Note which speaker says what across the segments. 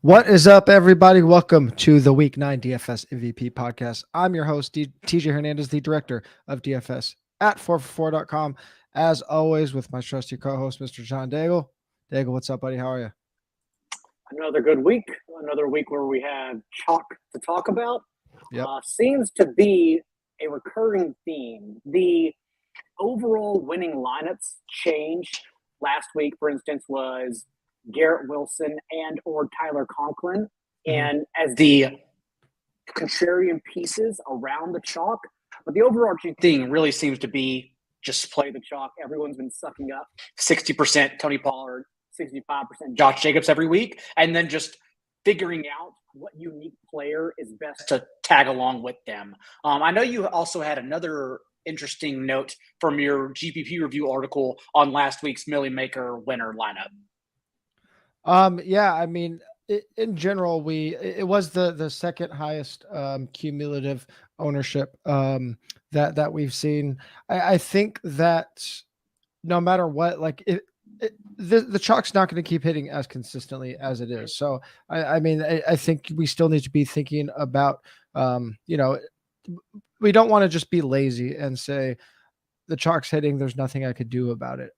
Speaker 1: What is up, everybody? Welcome to the Week 9 DFS MVP podcast. I'm your host, TJ Hernandez, the director of DFS at 4for4.com. As always, with my trusty co-host, Mr. John Daigle. Daigle, what's up, buddy? How are you?
Speaker 2: Another good week. Another week where we have chalk to talk about.
Speaker 1: Yep.
Speaker 2: Seems to be a recurring theme. The overall winning lineups changed. Last week, for instance, was Garrett Wilson and or Tyler Conklin. And as the contrarian pieces around the chalk. But the overarching thing really seems to be just play the chalk. Everyone's been sucking up 60% Tony Pollard, 65% Josh Jacobs every week, and then just figuring out what unique player is best to tag along with them. I know you also had another interesting note from your GPP review article on last week's Millie Maker winner lineup.
Speaker 1: Yeah, I mean, in general, it was the second highest cumulative ownership that we've seen. I think that no matter what, like the chalk's not going to keep hitting as consistently as it is. So I think we still need to be thinking about we don't want to just be lazy and say the chalk's hitting, there's nothing I could do about it.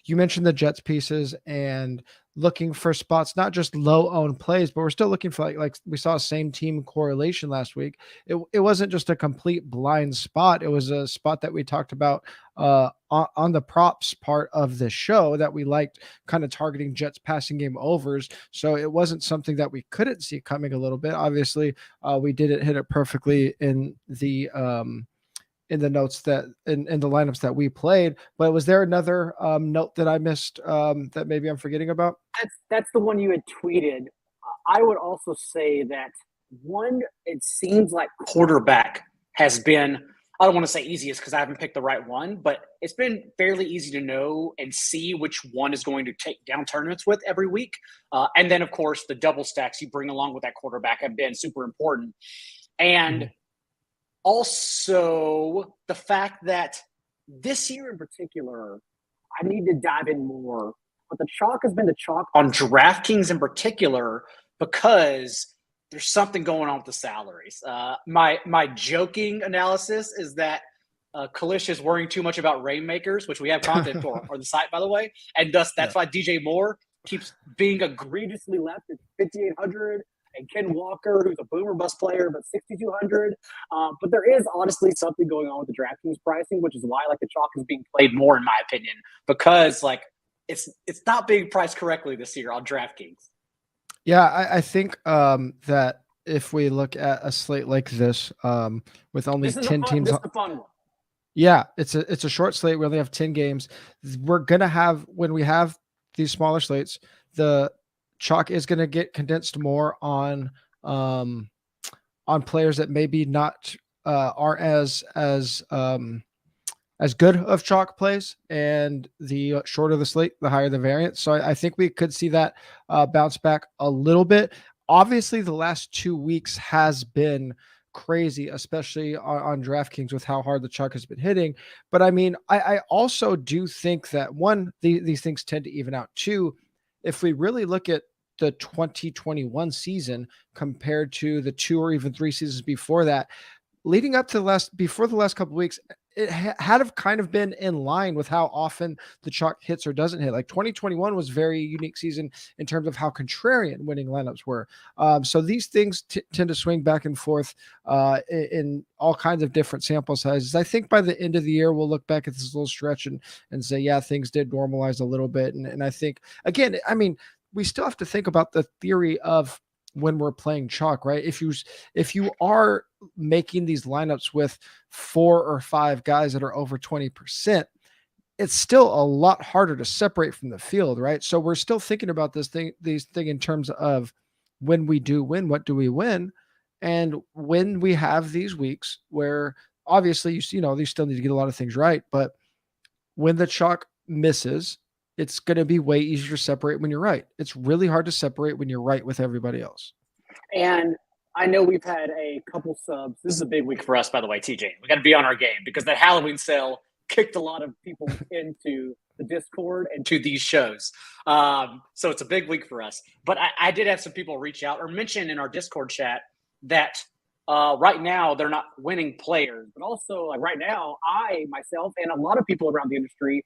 Speaker 1: You mentioned the Jets pieces and looking for spots, not just low owned plays, but we're still looking for like we saw same team correlation last week. It wasn't just a complete blind spot. It was a spot that we talked about on the props part of the show that we liked, kind of targeting Jets passing game overs. So it wasn't something that we couldn't see coming a little bit. Obviously, we didn't hit it perfectly in the notes that in the lineups that we played. But was there another note that I missed that maybe I'm forgetting about?
Speaker 2: That's the one you had tweeted. I would also say that it seems like quarterback has been, I don't want to say easiest because I haven't picked the right one, but it's been fairly easy to know and see which one is going to take down tournaments with every week. And then, of course, the double stacks you bring along with that quarterback have been super important. And also the fact that this year in particular, I need to dive in more, but the chalk has been the chalk on DraftKings in particular because there's something going on with the salaries. My joking analysis is that Kalish is worrying too much about rainmakers, which we have content for on the site, by the way, and thus that's why DJ Moore keeps being egregiously left at 5,800. And Ken Walker, who's a boomer bust player, but 6,200. But there is honestly something going on with the DraftKings pricing, which is why the chalk is being played more, in my opinion, because it's not being priced correctly this year on DraftKings.
Speaker 1: Yeah, I think that if we look at a slate like this, with only 10 teams,
Speaker 2: this is a fun one.
Speaker 1: Yeah, it's a short slate. We only have 10 games. We're gonna have, when we have these smaller slates, the chalk is going to get condensed more on players that maybe not aren't as good of chalk plays, and the shorter the slate, the higher the variance. So I think we could see that bounce back a little bit. Obviously, the last 2 weeks has been crazy, especially on DraftKings with how hard the chalk has been hitting. But I mean, I also do think that one, these things tend to even out. Two, if we really look at the 2021 season compared to the 2 or even 3 seasons before that, leading up to before the last couple of weeks, it had kind of been in line with how often the chalk hits or doesn't hit. Like 2021 was a very unique season in terms of how contrarian winning lineups were. So these things tend to swing back and forth in all kinds of different sample sizes. I think by the end of the year, we'll look back at this little stretch and say, yeah, things did normalize a little bit. And I think, again, I mean, we still have to think about the theory of when we're playing chalk, right? If you are making these lineups with 4 or 5 guys that are over 20%, it's still a lot harder to separate from the field, right? So we're still thinking about these thing in terms of when we do win, what do we win? And when we have these weeks where obviously you still need to get a lot of things right, but when the chalk misses, it's going to be way easier to separate when you're right. It's really hard to separate when you're right with everybody else.
Speaker 2: And I know we've had a couple subs. This is a big week for us, by the way, TJ. We got to be on our game because that Halloween sale kicked a lot of people into the Discord and to these shows. So it's a big week for us. But I did have some people reach out or mention in our Discord chat that right now they're not winning players, but also like right now, I myself and a lot of people around the industry,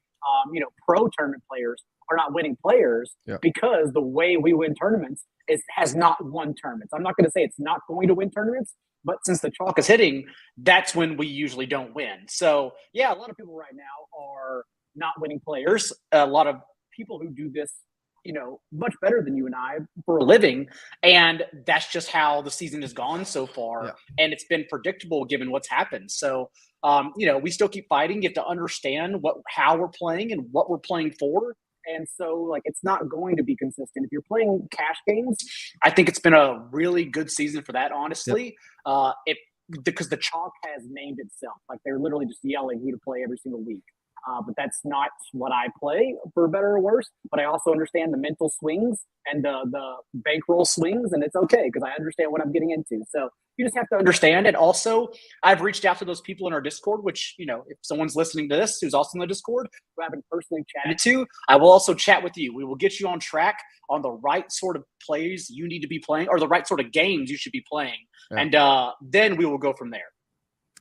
Speaker 2: pro tournament players are not winning players because the way we win tournaments has not won tournaments. I'm not going to say it's not going to win tournaments, but since the chalk is hitting, that's when we usually don't win. So yeah, a lot of people right now are not winning players. A lot of people who do this, much better than you and I for a living. And that's just how the season has gone so far. Yeah. And it's been predictable given what's happened. So, we still keep fighting. You have to understand how we're playing and what we're playing for. And so, it's not going to be consistent. If you're playing cash games, I think it's been a really good season for that, honestly. Yep. Because the chalk has named itself. They're literally just yelling who to play every single week. But that's not what I play, for better or worse. But I also understand the mental swings and the bankroll swings, and it's okay because I understand what I'm getting into. So you just have to understand it. Also, I've reached out to those people in our Discord, which, if someone's listening to this who's also in the Discord, who I haven't personally chatted to, I will also chat with you. We will get you on track on the right sort of plays you need to be playing or the right sort of games you should be playing. Yeah. And then we will go from there.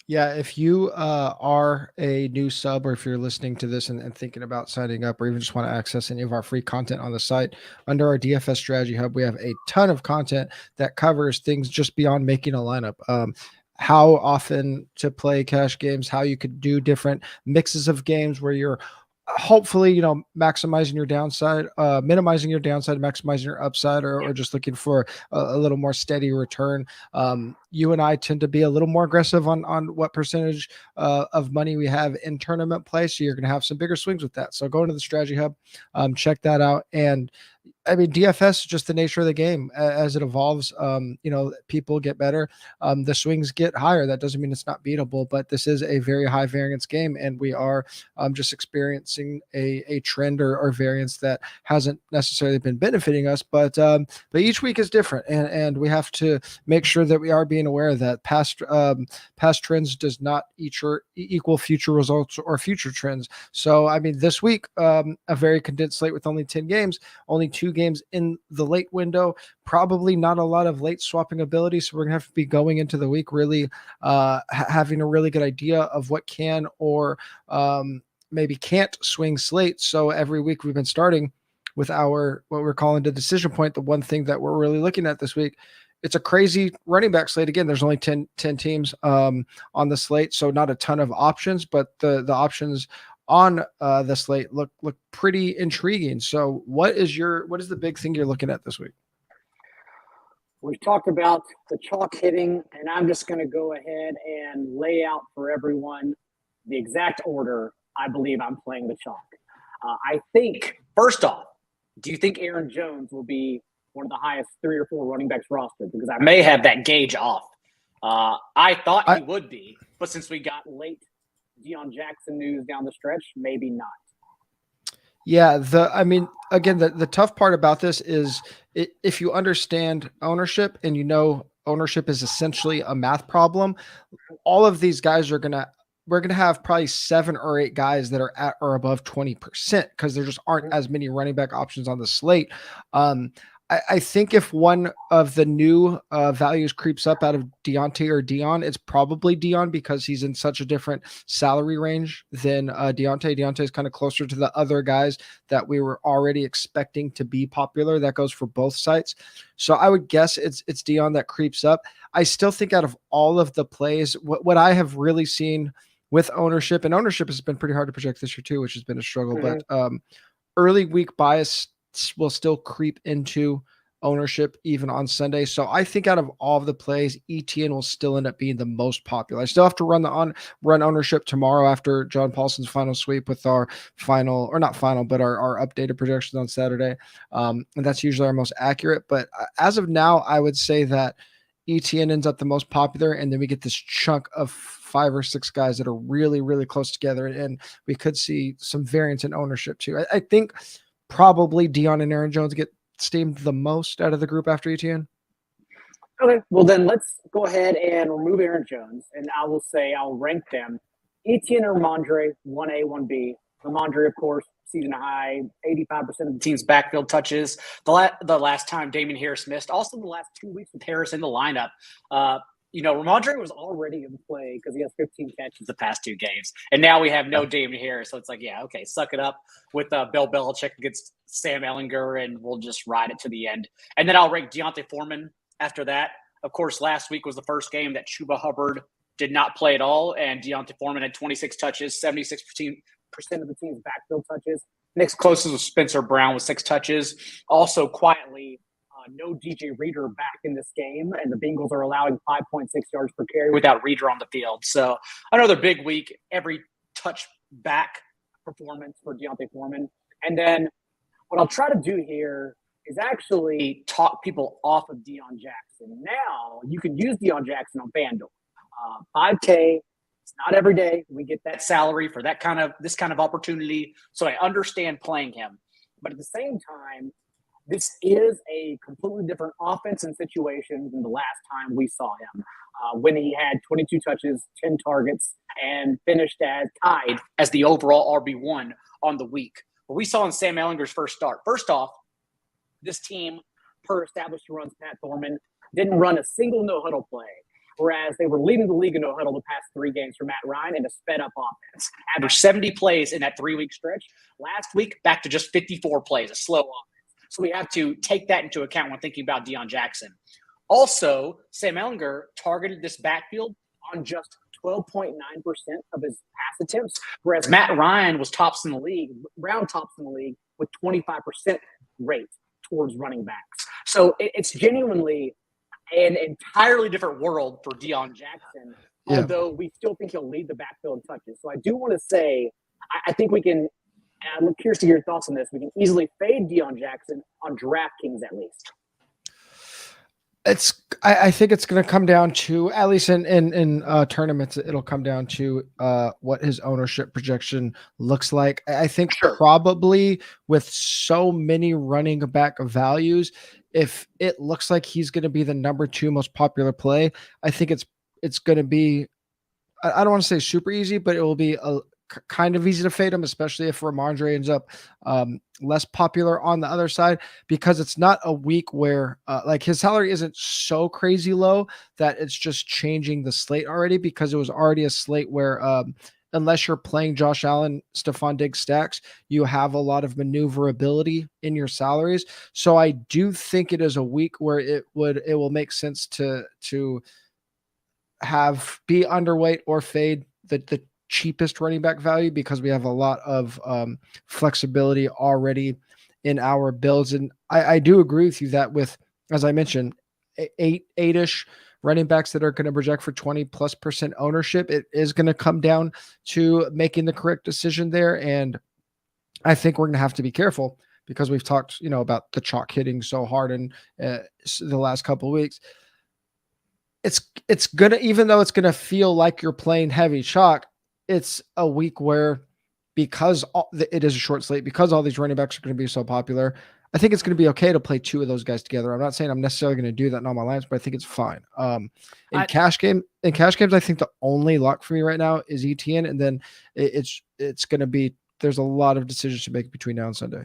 Speaker 1: Yeah, if you are a new sub or if you're listening to this and thinking about signing up or even just want to access any of our free content on the site, under our DFS Strategy Hub, we have a ton of content that covers things just beyond making a lineup. How often to play cash games, how you could do different mixes of games where you're hopefully, maximizing your downside, minimizing your downside, maximizing your upside, or just looking for a little more steady return. You and I tend to be a little more aggressive on what percentage of money we have in tournament play. So you're going to have some bigger swings with that. So go into the Strategy Hub, check that out. And I mean, DFS is just the nature of the game as it evolves. People get better. The swings get higher. That doesn't mean it's not beatable, but this is a very high variance game. And we are just experiencing a trend or variance that hasn't necessarily been benefiting us, but each week is different. And we have to make sure that we are being aware that past trends does not equal future results or future trends. So, I mean, this week, a very condensed slate with only 10 games, only 2 games in the late window, probably not a lot of late swapping ability. So we're gonna have to be going into the week really having a really good idea of what can or maybe can't swing slate. So every week we've been starting with what we're calling the decision point. The one thing that we're really looking at this week, it's a crazy running back slate. Again, there's only 10 teams on the slate, so not a ton of options, but the options on the slate look pretty intriguing. So what is the big thing you're looking at this week?
Speaker 2: We've talked about the chalk hitting, and I'm just going to go ahead and lay out for everyone the exact order I believe I'm playing the chalk. I think, first off, do you think Aaron Jones will be one of the highest 3 or 4 running backs rostered? Because I may have that gauge off. I thought he would be, but since we got late Deion Jackson news down the stretch, maybe not.
Speaker 1: Yeah, the tough part about this is if you understand ownership and ownership is essentially a math problem, all of these guys we're going to have probably 7 or 8 guys that are at or above 20% because there just aren't as many running back options on the slate. I think if one of the new values creeps up out of Deontay or Dion, it's probably Dion because he's in such a different salary range than Deontay. Deontay is kind of closer to the other guys that we were already expecting to be popular. That goes for both sites. So I would guess it's Dion that creeps up. I still think out of all of the plays, what I have really seen with ownership, and ownership has been pretty hard to project this year too, which has been a struggle, but early week bias will still creep into ownership even on Sunday. So I think out of all of the plays, Etienne will still end up being the most popular. I still have to run ownership tomorrow after John Paulson's final sweep with our final, or not final, but our updated projections on Saturday. And that's usually our most accurate. But as of now, I would say that Etienne ends up the most popular, and then we get this chunk of 5 or 6 guys that are really, really close together, and we could see some variance in ownership too. I think probably Dion and Aaron Jones get steamed the most out of the group after Etienne.
Speaker 2: Okay, well then let's go ahead and remove Aaron Jones, and I will say I'll rank them: Etienne or Ramondre, 1A, 1B, Ramondre, of course, season high, 85% of the team's backfield touches. The last time Damian Harris missed, also the last 2 weeks with Harris in the lineup. Ramondre was already in play because he has 15 catches the past 2 games. And now we have no Damian Harris. So it's like, yeah, okay, suck it up with Bill Belichick against Sam Ehlinger, and we'll just ride it to the end. And then I'll rank Deontay Foreman after that. Of course, last week was the first game that Chuba Hubbard did not play at all, and Deontay Foreman had 26 touches, 76% of the team's backfield touches. Next closest was Spencer Brown with 6 touches. Also, quietly, no DJ Reader back in this game, and the Bengals are allowing 5.6 yards per carry without Reader on the field. So another big week, every touch back performance for Deontay Foreman. And then what I'll try to do here is actually talk people off of Deion Jackson. Now you can use Deion Jackson on FanDuel. 5K. It's not every day we get that salary for this kind of opportunity. So I understand playing him, but at the same time, this is a completely different offense and situation than the last time we saw him, when he had 22 touches, 10 targets, and finished tied as the overall RB1 on the week. But we saw in Sam Ehlinger's first start. First off, this team, per established runs, Pat Thorman, didn't run a single no-huddle play, whereas they were leading the league in no-huddle the past 3 games for Matt Ryan in a sped-up offense. Averaged 70 plays in that 3-week stretch. Last week, back to just 54 plays, a slow offense. So we have to take that into account when thinking about Deion Jackson. Also, Sam Ehlinger targeted this backfield on just 12.9% of his pass attempts, whereas Matt Ryan was tops in the league, round tops in the league, with 25% rate towards running backs. So it's genuinely an entirely different world for Deion Jackson, although we still think he'll lead the backfield in touches. So I do want to say, I think we can, and I'm curious to hear your thoughts on this, we can easily fade Deion Jackson on DraftKings at least.
Speaker 1: I think it's going to come down to, at least in tournaments, it'll come down to what his ownership projection looks like. I think probably with so many running back values, if it looks like he's going to be the number 2 most popular play, I think it's going to be, I don't want to say super easy, but it will be kind of easy to fade him, especially if Ramondre ends up less popular on the other side, because it's not a week where like his salary isn't so crazy low that it's just changing the slate already, because it was already a slate where unless you're playing Josh Allen, Stephon Diggs stacks, you have a lot of maneuverability in your salaries. So I do think it is a week where it will make sense to be underweight or fade the cheapest running back value, because we have a lot of flexibility already in our builds. And I do agree with you that with, as I mentioned, eight-ish running backs that are going to project for 20+% ownership, it is going to come down to making the correct decision there. And I think we're going to have to be careful, because we've talked, about the chalk hitting so hard in the last couple of weeks. It's going to, even though it's going to feel like you're playing heavy chalk, it's a week where, because it is a short slate, because all these running backs are going to be so popular, I think it's going to be okay to play 2 of those guys together. I'm not saying I'm necessarily going to do that in all my lines, but I think it's fine. In cash games, I think the only lock for me right now is Etienne, and then it's going to be, there's a lot of decisions to make between now and Sunday.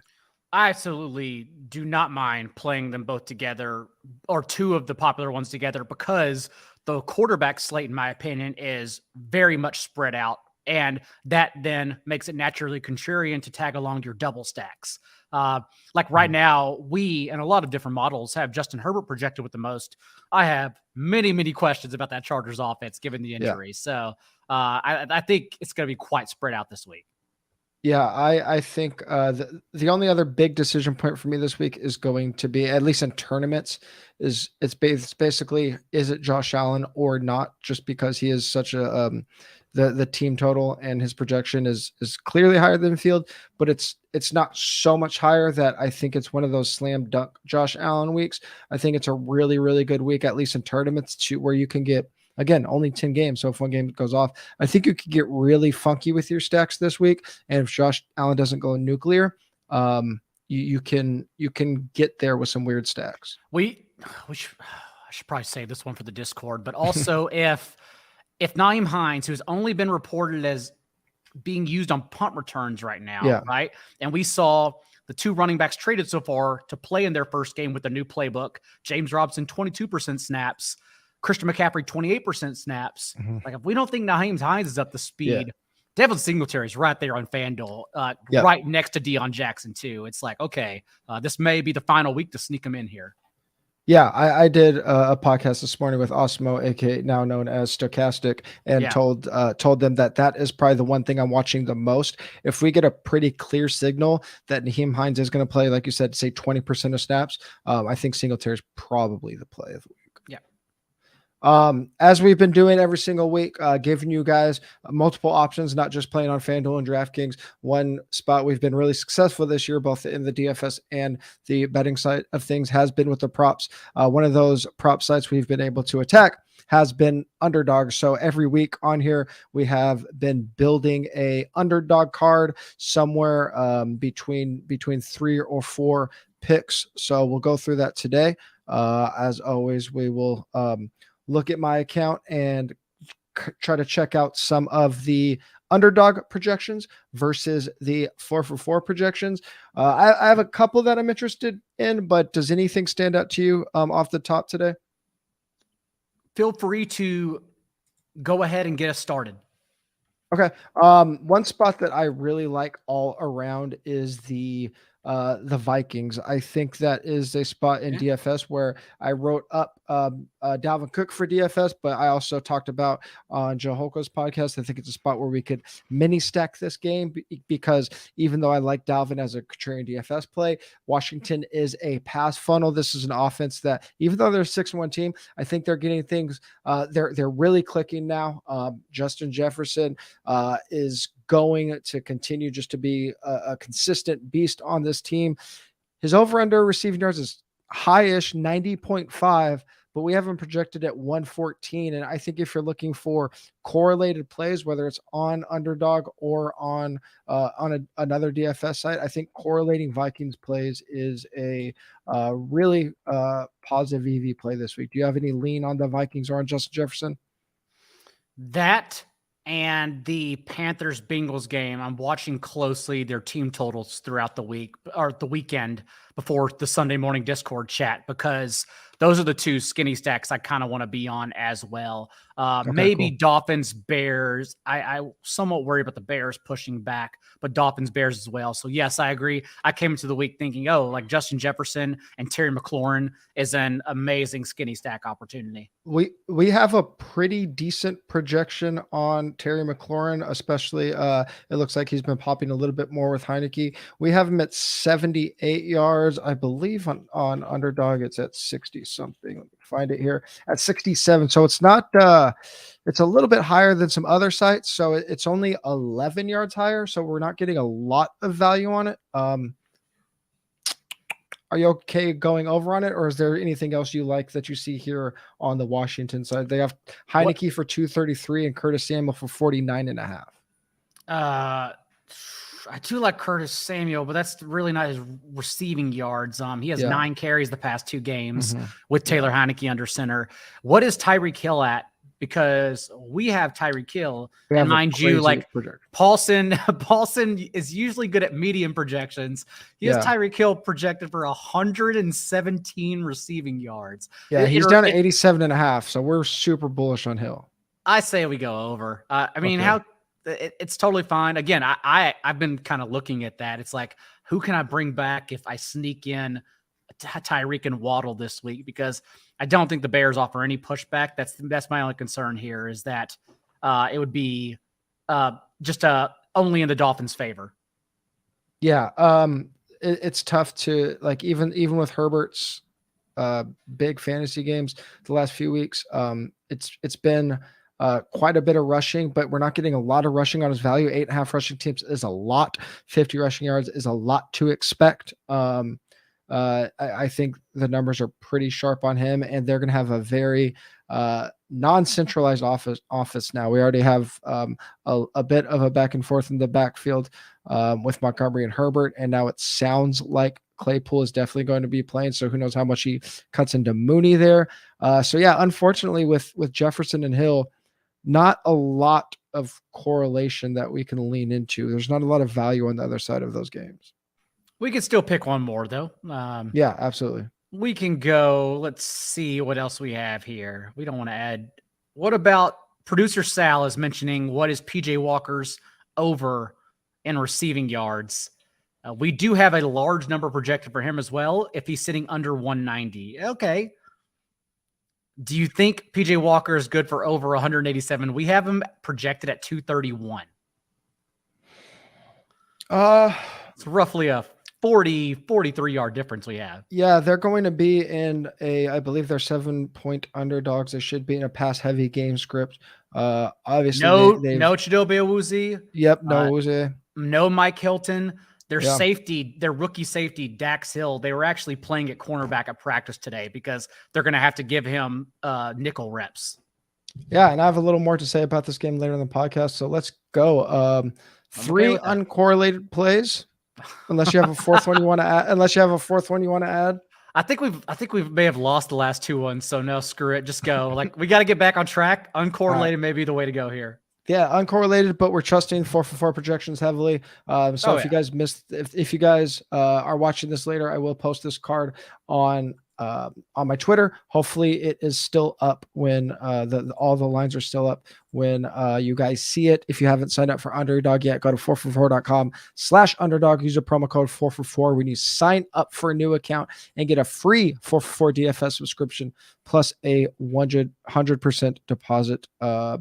Speaker 3: I absolutely do not mind playing them both together, or 2 of the popular ones together, because the quarterback slate, in my opinion, is very much spread out. And that then makes it naturally contrarian to tag along your double stacks. Like right now, we, and a lot of different models, have Justin Herbert projected with the most. I have many, many questions about that Chargers offense, given the injuries. So I think it's going to be quite spread out this week.
Speaker 1: Yeah, I think the only other big decision point for me this week is going to be, at least in tournaments, it's basically, is it Josh Allen or not? Just because he is such a the team total and his projection is clearly higher than the field, but it's not so much higher that I think it's one of those slam dunk Josh Allen weeks. I think it's a really, really good week, at least in tournaments, where you can get, again, only 10 games. So if one game goes off, I think you could get really funky with your stacks this week. And if Josh Allen doesn't go nuclear, you can get there with some weird stacks.
Speaker 3: I should probably save this one for the Discord, but also if Nyheim Hines, who's only been reported as being used on punt returns right now,
Speaker 1: Yeah.
Speaker 3: right? And we saw the 2 running backs traded so far to play in their first game with the new playbook. James Robinson, 22% snaps. Christian McCaffrey, 28% snaps. Like, if we don't think Nyheim Hines is up to speed, Devin Singletary is right there on FanDuel, right next to Deion Jackson too. It's like, okay, this may be the final week to sneak him in here.
Speaker 1: Yeah, I did a podcast this morning with Osmo, aka now known as Stochastic, and told them that is probably the one thing I'm watching the most. If we get a pretty clear signal that Nyheim Hines is going to play, like you said, say 20% of snaps, I think Singletary is probably the play of the week. As we've been doing every single week, giving you guys multiple options, not just playing on FanDuel and DraftKings. One spot we've been really successful this year, both in the DFS and the betting side of things, has been with the props. One of those prop sites we've been able to attack has been Underdog. So every week on here, we have been building a Underdog card somewhere between 3 or 4 picks. So we'll go through that today. As always, we will look at my account and try to check out some of the Underdog projections versus the 4-for-4 projections. I have a couple that I'm interested in, but does anything stand out to you off the top today?
Speaker 3: Feel free to go ahead and get us started.
Speaker 1: Okay. One spot that I really like all around is the Vikings. I think that is a spot in DFS where I wrote up Dalvin Cook for DFS, but I also talked about on Joe Holko's podcast. I think it's a spot where we could mini stack this game because even though I like Dalvin as a contrarian DFS play, Washington is a pass funnel. This is an offense that, even though they're a 6-1 team, I think they're getting things. They're really clicking now. Justin Jefferson is going to continue just to be a consistent beast on this team. His over-under receiving yards is high-ish, 90.5, but we have him projected at 114. And I think if you're looking for correlated plays, whether it's on Underdog or on another DFS site, I think correlating Vikings plays is a really positive EV play this week. Do you have any lean on the Vikings or on Justin Jefferson?
Speaker 3: That and the Panthers-Bengals game, I'm watching closely their team totals throughout the week or the weekend before the Sunday morning Discord chat, because those are the 2 skinny stacks I kind of want to be on as well. Maybe cool. Dolphins, Bears. I somewhat worry about the Bears pushing back, but Dolphins, Bears as well. So yes, I agree. I came into the week thinking, like Justin Jefferson and Terry McLaurin is an amazing skinny stack opportunity.
Speaker 1: We have a pretty decent projection on Terry McLaurin, especially it looks like he's been popping a little bit more with Heineke. We have him at 78 yards. I believe on Underdog it's at 60 something. Let me find it here at 67. So it's not it's a little bit higher than some other sites. So it's only 11 yards higher. So we're not getting a lot of value on it. Are you okay going over on it, or is there anything else you like that you see here on the Washington side? They have Heineke for 233 and Curtis Samuel for 49.5.
Speaker 3: I do like Curtis Samuel, but that's really not his receiving yards. He has 9 carries the past 2 games with Taylor Heineke under center. What is Tyreek Hill at? Because we have Tyreek Hill, and mind you, like Paulson is usually good at medium projections. He has Tyreek Hill projected for 117 receiving yards.
Speaker 1: Yeah, he's down at 87.5. So we're super bullish on Hill.
Speaker 3: I say we go over. I mean, it's totally fine. Again, I've been kind of looking at that. It's like, who can I bring back if I sneak in Tyreek and Waddle this week? Because I don't think the Bears offer any pushback. That's my only concern here, is that it would be just only in the Dolphins' favor.
Speaker 1: Yeah, it's tough to, like, even with Herbert's big fantasy games the last few weeks. It's been quite a bit of rushing, but we're not getting a lot of rushing on his value. 8.5 rushing attempts is a lot. 50 rushing yards is a lot to expect. I think the numbers are pretty sharp on him, and they're going to have a very non-centralized office now. We already have a bit of a back and forth in the backfield with Montgomery and Herbert, and now it sounds like Claypool is definitely going to be playing, so who knows how much he cuts into Mooney there. So yeah, unfortunately with Jefferson and Hill, not a lot of correlation that we can lean into. There's not a lot of value on the other side of those games.
Speaker 3: We can still pick one more though.
Speaker 1: Yeah, absolutely.
Speaker 3: We can go. Let's see what else we have here. We don't want to add. What about producer Sal is mentioning what is PJ Walker's over in receiving yards? We do have a large number projected for him as well if he's sitting under 190. Okay. Do you think PJ Walker is good for over 187? We have him projected at 231. It's roughly a 43 yard difference we have.
Speaker 1: Yeah, they're going to be in I believe they're 7-point underdogs. They should be in a pass heavy game script. Obviously,
Speaker 3: no Chidobe Awuzie.
Speaker 1: Yep, no Awuzie.
Speaker 3: No Mike Hilton. Their safety, their rookie safety, Dax Hill, they were actually playing at cornerback at practice today because they're going to have to give him nickel reps.
Speaker 1: Yeah, and I have a little more to say about this game later in the podcast. So let's go. 3 uncorrelated plays. Unless you have a fourth one you want to add.
Speaker 3: I think we may have lost the last 2 ones. So no, screw it. Just go. Like we got to get back on track. Uncorrelated may be the way to go here.
Speaker 1: Yeah, uncorrelated, but we're trusting 4-for-4 projections heavily. If you guys missed, if you guys are watching this later, I will post this card on my Twitter. Hopefully, it is still up when all the lines are still up when you guys see it. If you haven't signed up for Underdog yet, go to 4for4.com/underdog. Use a promo code 4for4 when you sign up for a new account and get a free 4for4 DFS subscription plus a 100% deposit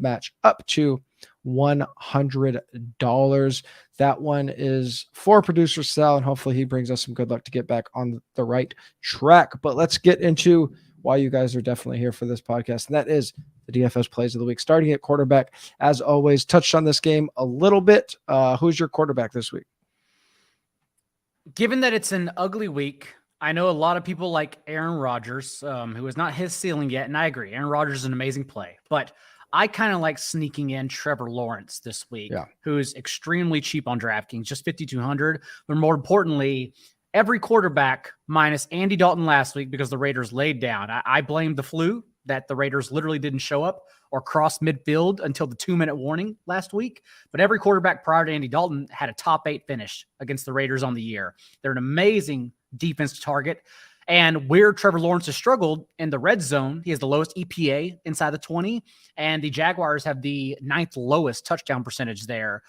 Speaker 1: match up to $100. That one is for producer Sal, and hopefully he brings us some good luck to get back on the right track. But let's get into why you guys are definitely here for this podcast, and that is the DFS plays of the week. Starting at quarterback, as always, touched on this game a little bit. Who's your quarterback this week?
Speaker 3: Given that it's an ugly week, I know a lot of people like Aaron Rodgers, who is not his ceiling yet, and I agree. Aaron Rodgers is an amazing play, but I kind of like sneaking in Trevor Lawrence this week, who's extremely cheap on DraftKings, just 5,200. But more importantly, every quarterback minus Andy Dalton last week because the Raiders laid down. I blame the flu that the Raiders literally didn't show up or cross midfield until the 2-minute warning last week. But every quarterback prior to Andy Dalton had a top 8 finish against the Raiders on the year. They're an amazing defense to target. And where Trevor Lawrence has struggled in the red zone, he has the lowest EPA inside the 20, and the Jaguars have the 9th lowest touchdown percentage there.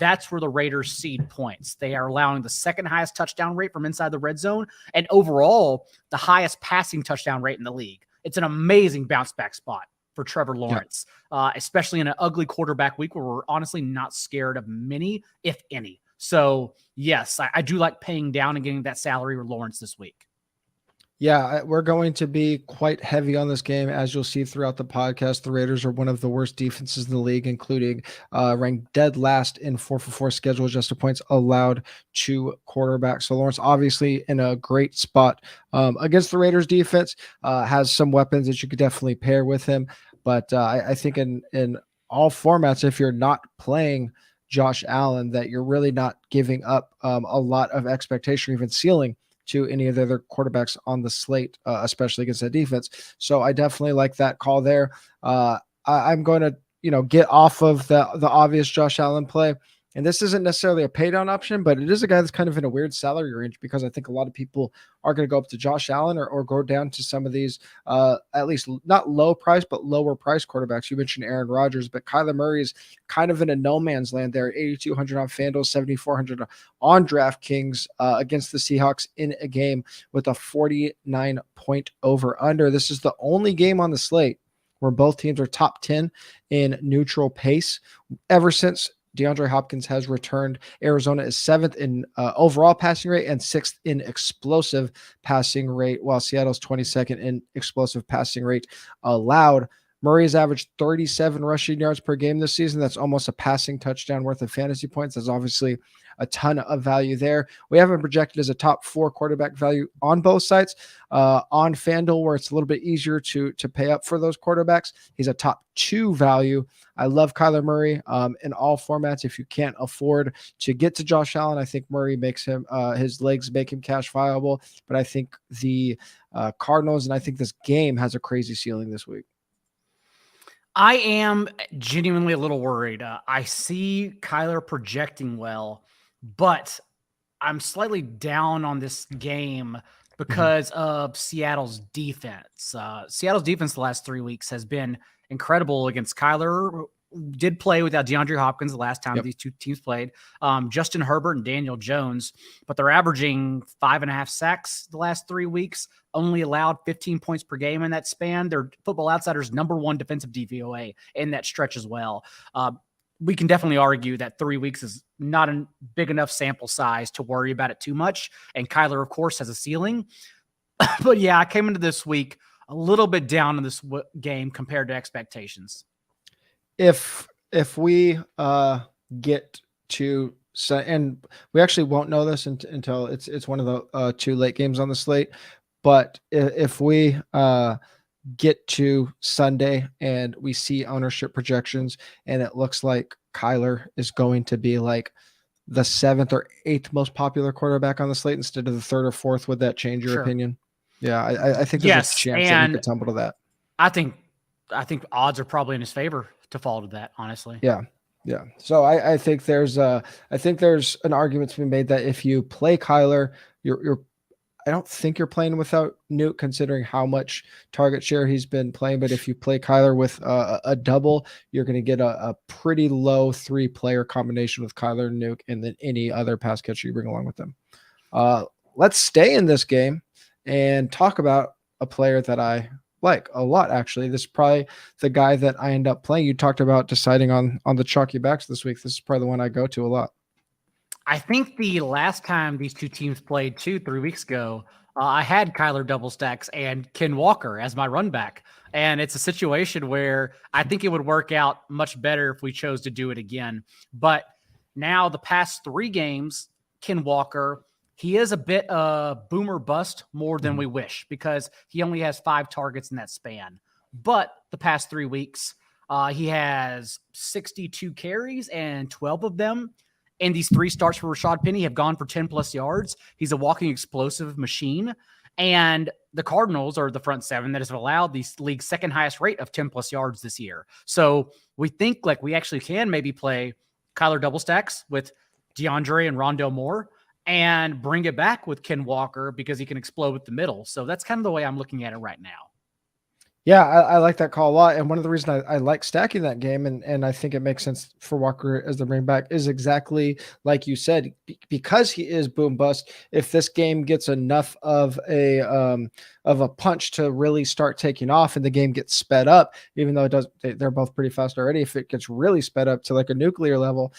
Speaker 3: That's where the Raiders seed points. They are allowing the 2nd highest touchdown rate from inside the red zone, and overall, the highest passing touchdown rate in the league. It's an amazing bounce back spot for Trevor Lawrence, especially in an ugly quarterback week where we're honestly not scared of many, if any. So, yes, I do like paying down and getting that salary with Lawrence this week.
Speaker 1: Yeah, we're going to be quite heavy on this game. As you'll see throughout the podcast, the Raiders are one of the worst defenses in the league, including ranked dead last in 4-for-4 schedule adjusted points allowed to quarterbacks. So Lawrence obviously in a great spot against the Raiders defense, has some weapons that you could definitely pair with him. But I think in all formats, if you're not playing Josh Allen, that you're really not giving up a lot of expectation or even ceiling to any of the other quarterbacks on the slate, especially against that defense. So I definitely like that call there. I'm going to, get off of the obvious Josh Allen play. And this isn't necessarily a pay down option, but it is a guy that's kind of in a weird salary range because I think a lot of people are going to go up to Josh Allen or go down to some of these, at least not low price, but lower price quarterbacks. You mentioned Aaron Rodgers, but Kyler Murray is kind of in a no man's land there. 8,200 on FanDuel, 7,400 on DraftKings against the Seahawks in a game with a 49-point over under. This is the only game on the slate where both teams are top 10 in neutral pace ever since DeAndre Hopkins has returned. Arizona is 7th in overall passing rate and 6th in explosive passing rate, while Seattle's 22nd in explosive passing rate allowed. Murray has averaged 37 rushing yards per game this season. That's almost a passing touchdown worth of fantasy points. There's obviously a ton of value there. We have him projected as a top 4 quarterback value on both sides. On FanDuel, where it's a little bit easier to pay up for those quarterbacks, he's a top 2 value. I love Kyler Murray in all formats. If you can't afford to get to Josh Allen, I think Murray makes him, his legs make him cash viable. But I think the Cardinals and I think this game has a crazy ceiling this week.
Speaker 3: I am genuinely a little worried. I see Kyler projecting well, but I'm slightly down on this game because of Seattle's defense. Seattle's defense the last 3 weeks has been incredible against Kyler. Who did play without DeAndre Hopkins the last time these two teams played. Justin Herbert and Daniel Jones, but they're averaging 5.5 sacks the last 3 weeks. Only allowed 15 points per game in that span. They're Football Outsiders' #1 defensive DVOA in that stretch as well. We can definitely argue that 3 weeks is not a big enough sample size to worry about it too much. And Kyler, of course, has a ceiling. But yeah, I came into this week a little bit down in this game compared to expectations.
Speaker 1: If we get to, and we actually won't know this until it's one of the 2 late games on the slate, but if we get to Sunday and we see ownership projections and it looks like Kyler is going to be like the 7th or 8th most popular quarterback on the slate instead of the 3rd or 4th, would that change your opinion? Yeah, I think there's a chance that he could tumble to that.
Speaker 3: I think odds are probably in his favor to fall to that, honestly.
Speaker 1: Yeah. So I think there's an argument to be made that if you play Kyler, I don't think you're playing without Nuke, considering how much target share he's been playing. But if you play Kyler with a double, you're going to get a pretty low 3-player combination with Kyler and Nuke, and then any other pass catcher you bring along with them. Let's stay in this game and talk about a player that I like a lot, actually. This is probably the guy that I end up playing. You talked about deciding on the chalky backs this week. This is probably the one I go to a lot.
Speaker 3: I think the last time these two teams played 3 weeks ago, I had Kyler double stacks and Ken Walker as my run back. And it's a situation where I think it would work out much better if we chose to do it again. But now the past 3 games, Ken Walker, he is a bit boomer bust more than we wish because he only has 5 targets in that span. But the past 3 weeks, he has 62 carries and 12 of them. And these 3 starts for Rashad Penny have gone for 10+ yards. He's a walking explosive machine. And the Cardinals are the front 7 that has allowed the league's 2nd highest rate of 10+ yards this year. So we think like we actually can maybe play Kyler double stacks with DeAndre and Rondale Moore and bring it back with Ken Walker because he can explode with the middle. So that's kind of the way I'm looking at it right now.
Speaker 1: Yeah, I like that call a lot. And one of the reasons I like stacking that game, and I think it makes sense for Walker as the bring back, is exactly like you said, because he is boom bust. If this game gets enough of a punch to really start taking off and the game gets sped up, even though it does, they're both pretty fast already. If it gets really sped up to like a nuclear level,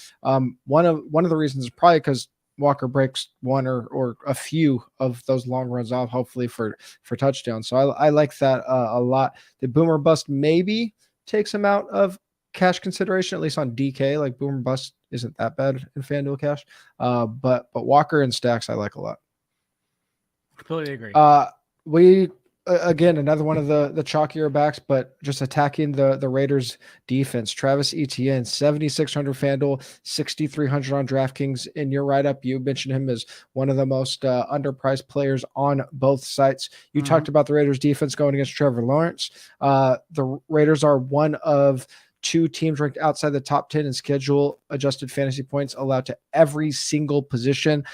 Speaker 1: one of the reasons is probably because Walker breaks one or a few of those long runs off, hopefully for touchdowns. So I like that a lot. The boomer bust maybe takes him out of cash consideration, at least on DK. Like boomer bust isn't that bad in FanDuel cash. But Walker and stacks I like a lot.
Speaker 3: Completely agree.
Speaker 1: We again, another one of the chalkier backs, but just attacking the Raiders defense. Travis Etienne, 7,600 FanDuel, 6,300 on DraftKings. In your write-up, you mentioned him as one of the most underpriced players on both sites. You talked about the Raiders defense going against Trevor Lawrence. The Raiders are one of 2 teams ranked outside the top 10 in schedule adjusted fantasy points allowed to every single position.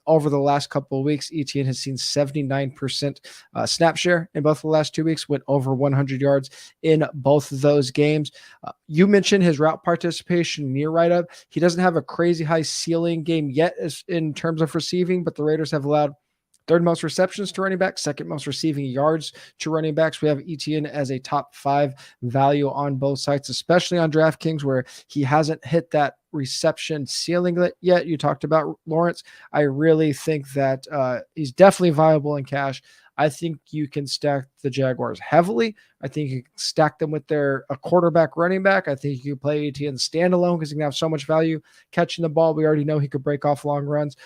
Speaker 1: Over the last couple of weeks, Etienne has seen 79% snap share in both of the last 2 weeks, went over 100 yards in both of those games. You mentioned his route participation in your write-up. He doesn't have a crazy high ceiling game yet in terms of receiving, but the Raiders have allowed 3rd most receptions to running backs, 2nd most receiving yards to running backs. We have Etienne as a top 5 value on both sites, especially on DraftKings, where he hasn't hit that reception ceiling yet. You talked about Lawrence. I really think that he's definitely viable in cash. I think you can stack the Jaguars heavily. I think you can stack them with a quarterback running back. I think you can play Etienne standalone because he can have so much value catching the ball. We already know he could break off long runs.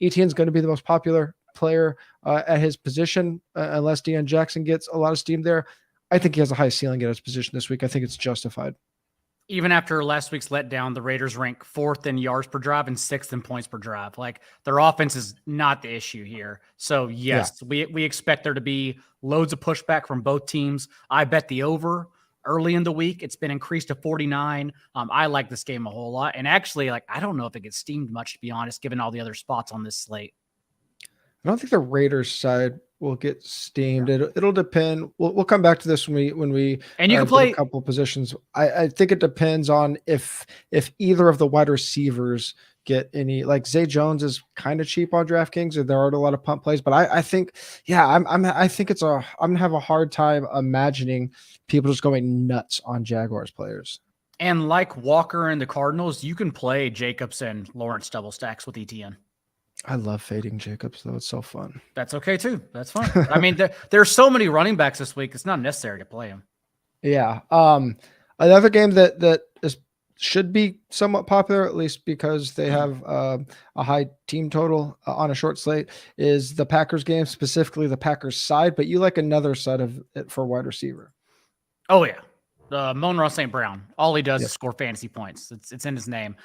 Speaker 1: Etienne's going to be the most popular player at his position unless Deion Jackson gets a lot of steam there. I think he has a high ceiling at his position this week. I think it's justified.
Speaker 3: Even after last week's letdown, the Raiders rank 4th in yards per drive and 6th in points per drive. Like their offense is not the issue here. So yes, we expect there to be loads of pushback from both teams. I bet the over early in the week. It's been increased to 49. I like this game a whole lot. And actually, like, I don't know if it gets steamed much, to be honest, given all the other spots on this slate.
Speaker 1: I don't think the Raiders side will get steamed. It'll depend. We'll come back to this when we
Speaker 3: and you can
Speaker 1: get
Speaker 3: play
Speaker 1: a couple positions. I think it depends on if either of the wide receivers get any. Like Zay Jones is kind of cheap on DraftKings, and there aren't a lot of punt plays. But I think, yeah, I think I'm gonna have a hard time imagining people just going nuts on Jaguars players.
Speaker 3: And like Walker and the Cardinals, you can play Jacobs and Lawrence double stacks with Etienne.
Speaker 1: I love fading Jacobs, though. It's so fun.
Speaker 3: That's okay, too. That's fine. I mean, there's so many running backs this week. It's not necessary to play them.
Speaker 1: Yeah. Another game that should be somewhat popular, at least because they have a high team total on a short slate, is the Packers game, specifically the Packers side. But you like another side of it for wide receiver.
Speaker 3: Oh, yeah. Amon-Ra St. Brown. All he does is score fantasy points. It's in his name.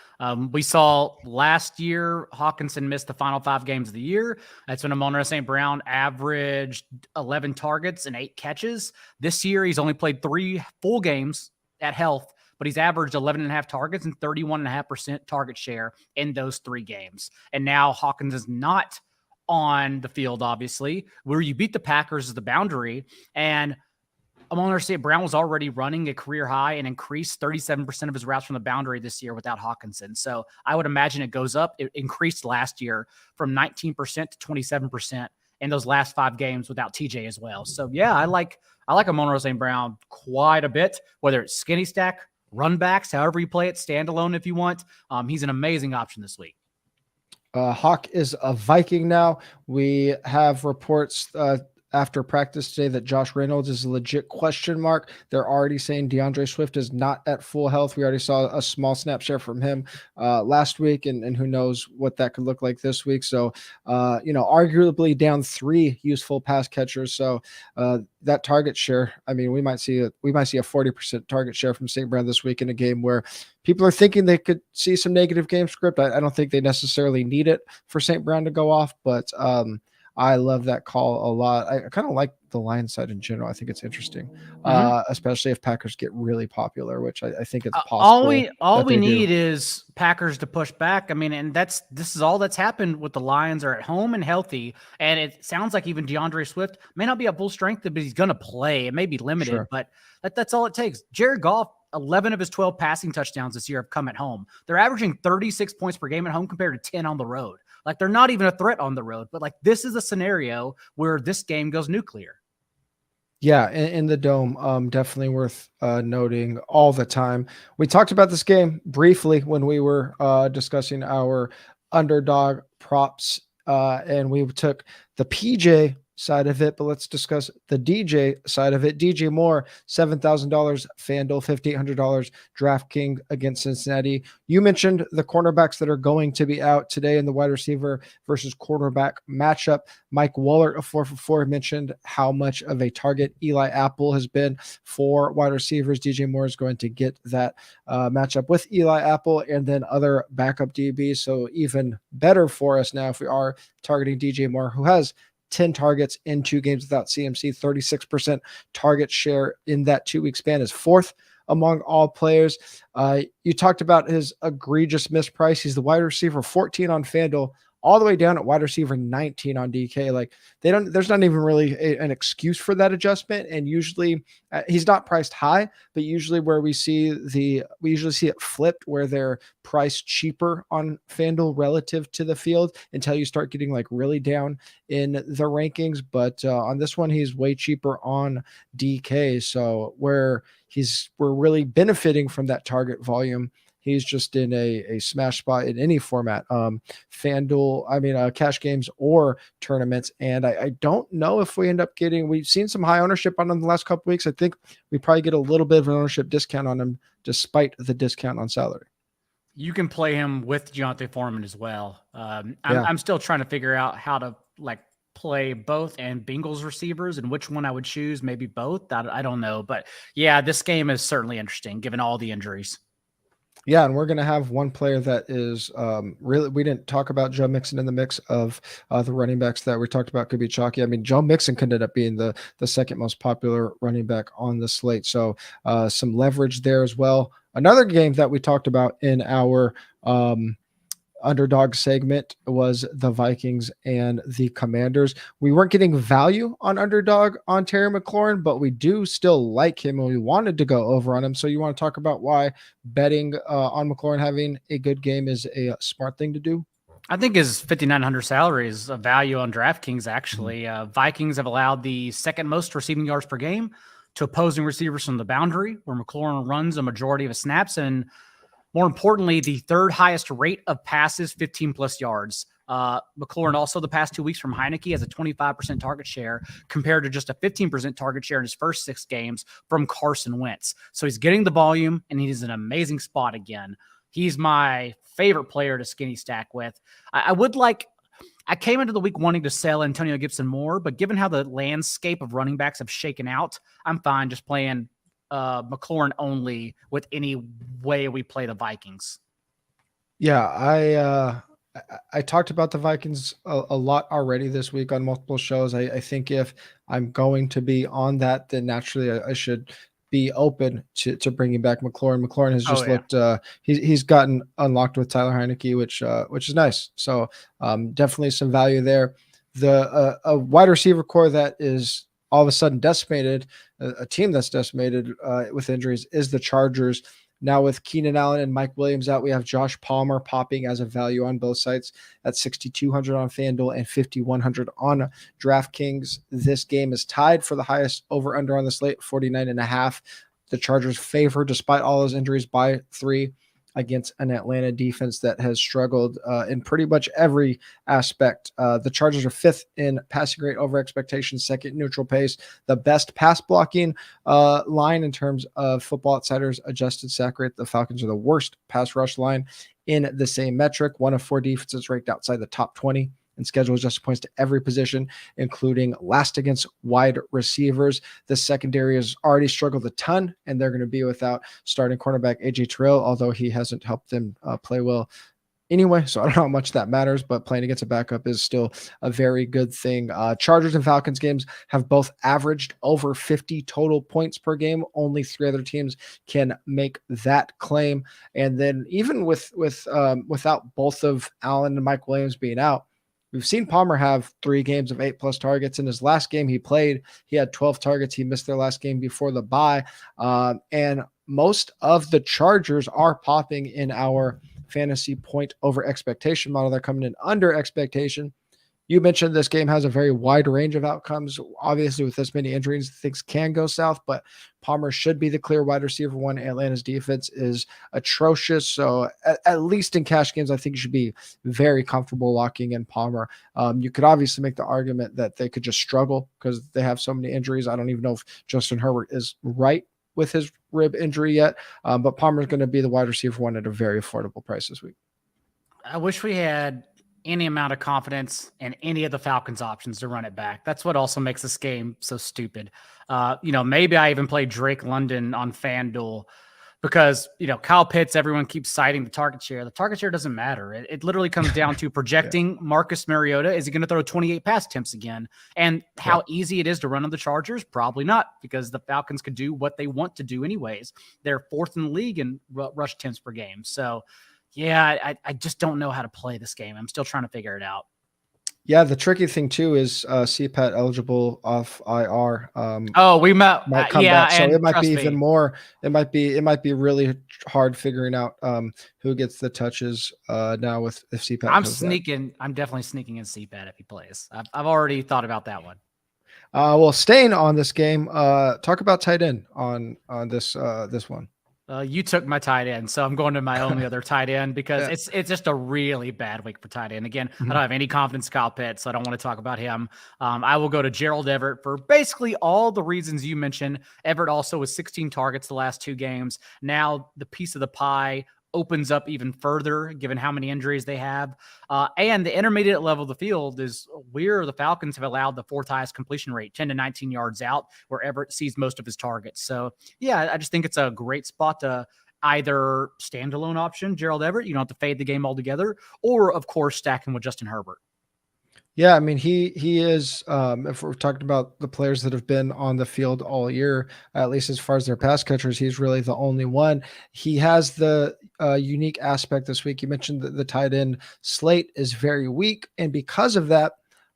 Speaker 3: We saw last year Hawkinson missed the final 5 games of the year. That's when Amon-Ra St. Brown averaged 11 targets and 8 catches. This year he's only played 3 full games at health, but he's averaged 11.5 targets and 31.5% target share in those 3 games. And now Hawkins is not on the field, obviously, where you beat the Packers is the boundary. And Amon-Ra St. Brown was already running a career high and increased 37% of his routes from the boundary this year without Hawkinson. So I would imagine it goes up. It increased last year from 19% to 27% in those last 5 games without TJ as well. So yeah, I like Amon-Ra St. Brown quite a bit, whether it's skinny stack, run backs, however you play it, standalone if you want. He's an amazing option this week.
Speaker 1: Hawk is a Viking now. We have reports after practice today that Josh Reynolds is a legit question mark. They're already saying DeAndre Swift is not at full health. We already saw a small snap share from him last week, and who knows what that could look like this week. So, arguably down 3 useful pass catchers. So that target share, I mean, we might see a 40% target share from St. Brown this week in a game where people are thinking they could see some negative game script. I don't think they necessarily need it for St. Brown to go off, but I love that call a lot. I kind of like the Lions side in general. I think it's interesting, especially if Packers get really popular, which I think it's possible.
Speaker 3: All we need is Packers to push back. I mean, and this is all that's happened with the Lions are at home and healthy. And it sounds like even DeAndre Swift may not be at full strength, but he's going to play. It may be limited, but that's all it takes. Jared Goff, 11 of his 12 passing touchdowns this year have come at home. They're averaging 36 points per game at home compared to 10 on the road. Like, they're not even a threat on the road, but like, this is a scenario where this game goes nuclear.
Speaker 1: Yeah, in the dome, definitely worth noting all the time. We talked about this game briefly when we were discussing our underdog props, and we took the PJ side of it, but let's discuss the DJ side of it. DJ Moore, $7,000 FanDuel, $5,800 DraftKings against Cincinnati. You mentioned the cornerbacks that are going to be out today in the wide receiver versus quarterback matchup. Mike Wallert of 4for4 mentioned how much of a target Eli Apple has been for wide receivers. DJ Moore is going to get that matchup with Eli Apple and then other backup DBs. So even better for us now if we are targeting DJ Moore, who has 10 targets in 2 games without CMC, 36% target share in that 2-week span, is 4th among all players. You talked about his egregious misprice. He's the wide receiver 14 on FanDuel, all the way down at wide receiver 19 on DK. Like, there's not even really an excuse for that adjustment. And usually he's not priced high, but usually where we usually see it flipped where they're priced cheaper on FanDuel relative to the field until you start getting like really down in the rankings. But on this one, he's way cheaper on DK. So we're really benefiting from that target volume. He's just in a smash spot in any format, FanDuel, cash games or tournaments. And I don't know if we end up we've seen some high ownership on him the last couple weeks. I think we probably get a little bit of an ownership discount on him despite the discount on salary.
Speaker 3: You can play him with Deontay Foreman as well. I'm still trying to figure out how to play both and Bengals receivers and which one I would choose. Maybe both. I don't know. But yeah, this game is certainly interesting given all the injuries.
Speaker 1: Yeah, and we're going to have one player that is really, we didn't talk about Joe Mixon in the mix of the running backs that we talked about could be chalky. I mean, Joe Mixon could end up being the second most popular running back on the slate. So some leverage there as well. Another game that we talked about in our underdog segment was the Vikings and the Commanders. We weren't getting value on underdog on Terry McLaurin, but we do still like him and we wanted to go over on him. So you want to talk about why betting on McLaurin having a good game is a smart thing to do?
Speaker 3: I think his 5,900 salary is a value on DraftKings, actually. Vikings have allowed the second most receiving yards per game to opposing receivers from the boundary, where McLaurin runs a majority of his snaps, and more importantly, the third highest rate of passes, 15 plus yards. McLaurin also the past 2 weeks from Heineke has a 25% target share compared to just a 15% target share in his first 6 games from Carson Wentz. So he's getting the volume and he's an amazing spot again. He's my favorite player to skinny stack with. I came into the week wanting to sell Antonio Gibson more, but given how the landscape of running backs have shaken out, I'm fine just playing McLaurin only with any way we play the Vikings.
Speaker 1: Yeah, I talked about the Vikings a lot already this week on multiple shows. I think if I'm going to be on that, then naturally I should be open to bringing back McLaurin. McLaurin has just looked he's gotten unlocked with Tyler Heineke, which is nice. So definitely some value there. The a wide receiver core that is all of a sudden decimated, a team that's decimated with injuries, is the Chargers. Now with Keenan Allen and Mike Williams out, we have Josh Palmer popping as a value on both sites at 6,200 on FanDuel and 5,100 on DraftKings. This game is tied for the highest over-under on the slate, 49.5. The Chargers favor, despite all those injuries, by 3 against an Atlanta defense that has struggled in pretty much every aspect. The Chargers are 5th in passing rate over expectations, 2nd neutral pace, the best pass blocking line in terms of Football Outsiders adjusted sack rate. The Falcons are the worst pass rush line in the same metric. 1 of 4 defenses ranked outside the top 20 and schedule adjusted points to every position, including last against wide receivers. The secondary has already struggled a ton, and they're going to be without starting cornerback AJ Terrell, although he hasn't helped them play well anyway. So I don't know how much that matters, but playing against a backup is still a very good thing. Chargers and Falcons games have both averaged over 50 total points per game. Only 3 other teams can make that claim. And then even without both of Allen and Mike Williams being out, we've seen Palmer have 3 games of 8+ targets. In his last game he played, he had 12 targets. He missed their last game before the bye. And most of the Chargers are popping in our fantasy point over expectation model. They're coming in under expectation. You mentioned this game has a very wide range of outcomes. Obviously, with this many injuries, things can go south, but Palmer should be the clear wide receiver 1. Atlanta's defense is atrocious. So at least in cash games, I think you should be very comfortable locking in Palmer. You could obviously make the argument that they could just struggle because they have so many injuries. I don't even know if Justin Herbert is right with his rib injury yet, but Palmer is going to be the wide receiver 1 at a very affordable price this week.
Speaker 3: I wish we had any amount of confidence in any of the Falcons options to run it back. That's what also makes this game so stupid. Maybe I even play Drake London on FanDuel because, Kyle Pitts, everyone keeps citing the target share. The target share doesn't matter. It literally comes down to projecting Marcus Mariota. Is he going to throw 28 pass attempts again? And how easy it is to run on the Chargers? Probably not, because the Falcons could do what they want to do anyways. They're 4th in the league in rush attempts per game. So, yeah, I just don't know how to play this game. I'm still trying to figure it out.
Speaker 1: Yeah, the tricky thing too is CPAT eligible off IR.
Speaker 3: Might
Speaker 1: come back, so it might be
Speaker 3: me,
Speaker 1: even more. It might be really hard figuring out who gets the touches now with if CPAT.
Speaker 3: I'm definitely sneaking in CPAT if he plays. I've already thought about that one.
Speaker 1: Well, staying on this game, talk about tight end on this one.
Speaker 3: You took my tight end, so I'm going to my only other tight end because it's just a really bad week for tight end. Again, I don't have any confidence in Kyle Pitts, so I don't want to talk about him. I will go to Gerald Everett for basically all the reasons you mentioned. Everett also with 16 targets the last 2 games. Now the piece of the pie opens up even further given how many injuries they have. And the intermediate level of the field is where the Falcons have allowed the 4th highest completion rate, 10 to 19 yards out, where Everett sees most of his targets. So, yeah, I just think it's a great spot to either standalone option, Gerald Everett, you don't have to fade the game altogether, or of course stack him with Justin Herbert.
Speaker 1: Yeah, I mean, he is, if we're talking about the players that have been on the field all year, at least as far as their pass catchers, he's really the only one. He has the unique aspect this week. You mentioned that the tight end slate is very weak, and because of that,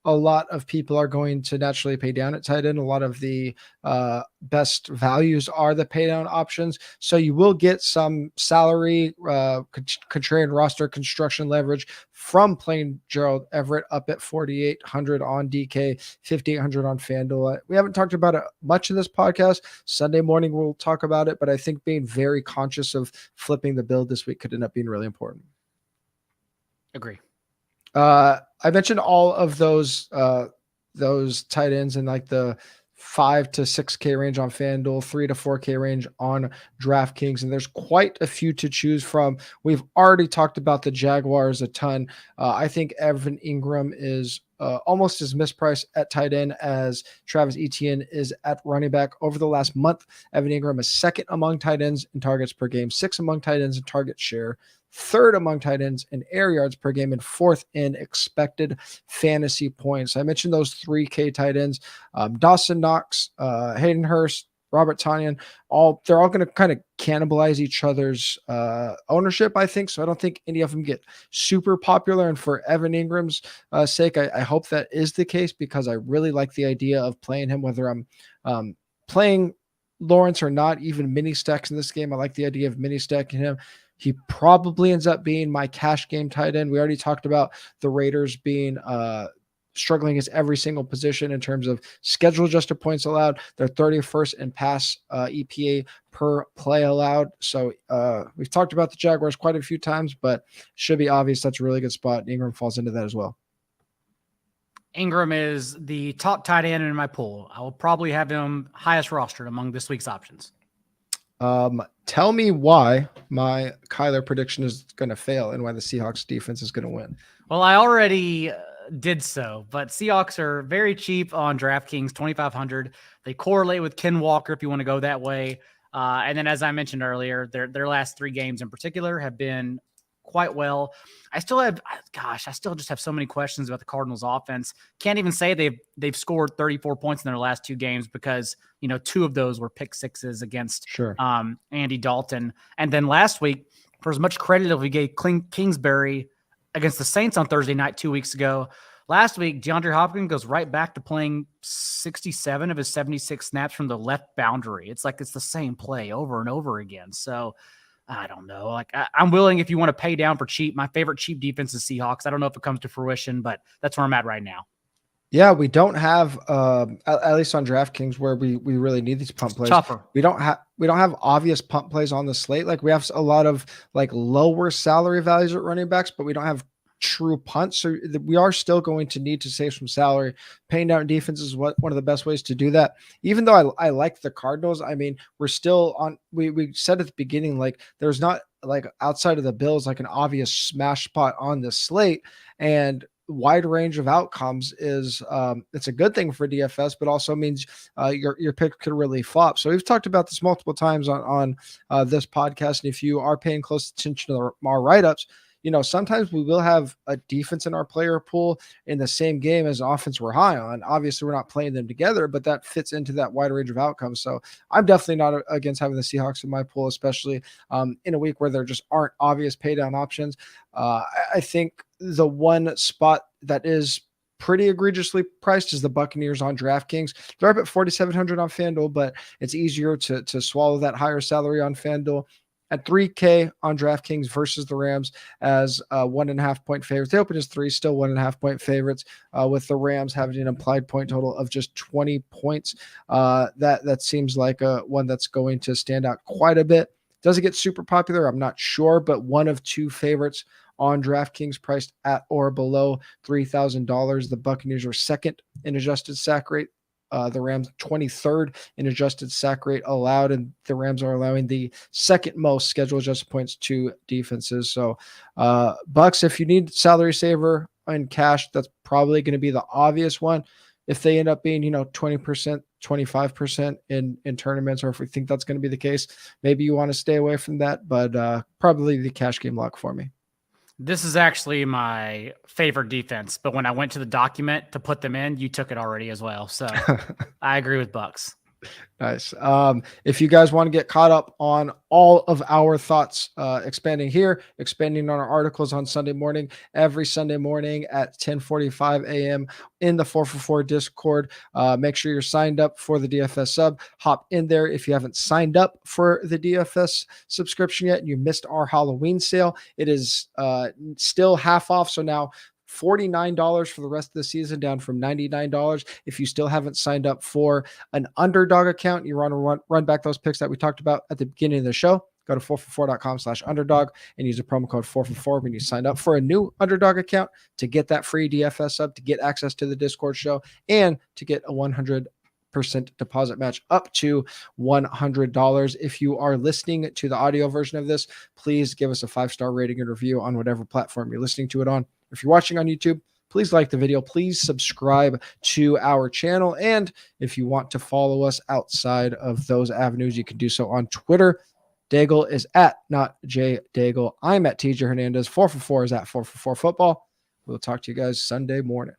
Speaker 1: a lot of people are going to naturally pay down at tight end. A lot of the best values are the pay down options. So you will get some salary, contrarian roster construction leverage from playing Gerald Everett up at 4,800 on DK, 5,800 on FanDuel. We haven't talked about it much in this podcast. Sunday morning, we'll talk about it, but I think being very conscious of flipping the build this week could end up being really important.
Speaker 3: Agree.
Speaker 1: I mentioned all of those tight ends in like the 5 to 6K range on FanDuel, 3 to 4K range on DraftKings, and there's quite a few to choose from. We've already talked about the Jaguars a ton. I think Evan Engram is almost as mispriced at tight end as Travis Etienne is at running back. Over the last month, Evan Engram is second among tight ends in targets per game, 6th among tight ends in target share, 3rd among tight ends in air yards per game, and 4th in expected fantasy points. I mentioned those 3K tight ends, Dawson Knox, Hayden Hurst, Robert Tonyan, they're all going to kind of cannibalize each other's ownership, I think. So I don't think any of them get super popular. And for Evan Ingram's sake, I hope that is the case, because I really like the idea of playing him, whether I'm playing Lawrence or not, even mini stacks in this game. I like the idea of mini stacking him. He probably ends up being my cash game tight end. We already talked about the Raiders being struggling against every single position in terms of schedule adjusted points allowed. They're 31st in pass EPA per play allowed. So we've talked about the Jaguars quite a few times, but should be obvious that's a really good spot. Engram falls into that as well.
Speaker 3: Engram is the top tight end in my pool. I will probably have him highest rostered among this week's options.
Speaker 1: Tell me why my Kyler prediction is going to fail and why the Seahawks defense is going to win.
Speaker 3: Well, I already did so, but Seahawks are very cheap on DraftKings, 2,500. They correlate with Ken Walker if you want to go that way. And then, as I mentioned earlier, their last 3 games in particular have been quite well. I still just have so many questions about the Cardinals offense. Can't even say they've scored 34 points in their last 2 games because, 2 of those were pick sixes against Andy Dalton. And then last week, for as much credit as we gave Kingsbury against the Saints on Thursday night 2 weeks ago, last week, DeAndre Hopkins goes right back to playing 67 of his 76 snaps from the left boundary. It's like it's the same play over and over again. So I don't know. Like I'm willing if you want to pay down for cheap. My favorite cheap defense is Seahawks. I don't know if it comes to fruition, but that's where I'm at right now.
Speaker 1: Yeah, we don't have at least on DraftKings where we really need these pump plays.
Speaker 3: Tougher.
Speaker 1: We don't have obvious pump plays on the slate. Like we have a lot of like lower salary values at running backs, but we don't have true punts. So we are still going to need to save some salary. Paying down defense is one of the best ways to do that. Even though I like the Cardinals, I mean, we're still on, we said at the beginning, like there's not like outside of the Bills, like an obvious smash spot on the slate, and wide range of outcomes is it's a good thing for DFS, but also means your pick could really flop. So we've talked about this multiple times on this podcast. And if you are paying close attention to our write-ups, sometimes we will have a defense in our player pool in the same game as an offense we're high on. Obviously, we're not playing them together, but that fits into that wide range of outcomes. So I'm definitely not against having the Seahawks in my pool, especially in a week where there just aren't obvious pay down options. I think the one spot that is pretty egregiously priced is the Buccaneers on DraftKings. They're up at 4,700 on FanDuel, but it's easier to swallow that higher salary on FanDuel. At 3K on DraftKings versus the Rams as 1.5 point favorites. They open as 3, still 1.5 point favorites, with the Rams having an implied point total of just 20 points. That seems like one that's going to stand out quite a bit. Does it get super popular? I'm not sure, but one of 2 favorites on DraftKings priced at or below $3,000. The Buccaneers are second in adjusted sack rate. The Rams 23rd in adjusted sack rate allowed, and the Rams are allowing the second most schedule adjusted points to defenses. So Bucks, if you need salary saver and cash, that's probably going to be the obvious one. if they end up being, 20%, 25% in tournaments, or if we think that's going to be the case, maybe you want to stay away from that, but probably the cash game lock for me.
Speaker 3: This is actually my favorite defense, but when I went to the document to put them in, you took it already as well. So I agree with Bucks.
Speaker 1: Nice. If you guys want to get caught up on all of our thoughts, expanding on our articles on Sunday morning, every Sunday morning at 10:45 a.m. in the 4for4 Discord. Make sure you're signed up for the DFS sub. Hop in there if you haven't signed up for the DFS subscription yet and you missed our Halloween sale. It is still half off. So now $49 for the rest of the season, down from $99. If you still haven't signed up for an Underdog account, you want to run back those picks that we talked about at the beginning of the show, go to 4for4.com/underdog and use a promo code 4for4 when you sign up for a new Underdog account to get that free DFS sub, to get access to the Discord show, and to get a 100% deposit match up to $100. If you are listening to the audio version of this, please give us a 5-star rating and review on whatever platform you're listening to it on. If you're watching on YouTube, please like the video. Please subscribe to our channel. And if you want to follow us outside of those avenues, you can do so on Twitter. Daigle is at not J Daigle. I'm at TJ Hernandez. 4for4 is at 4for4 football. We'll talk to you guys Sunday morning.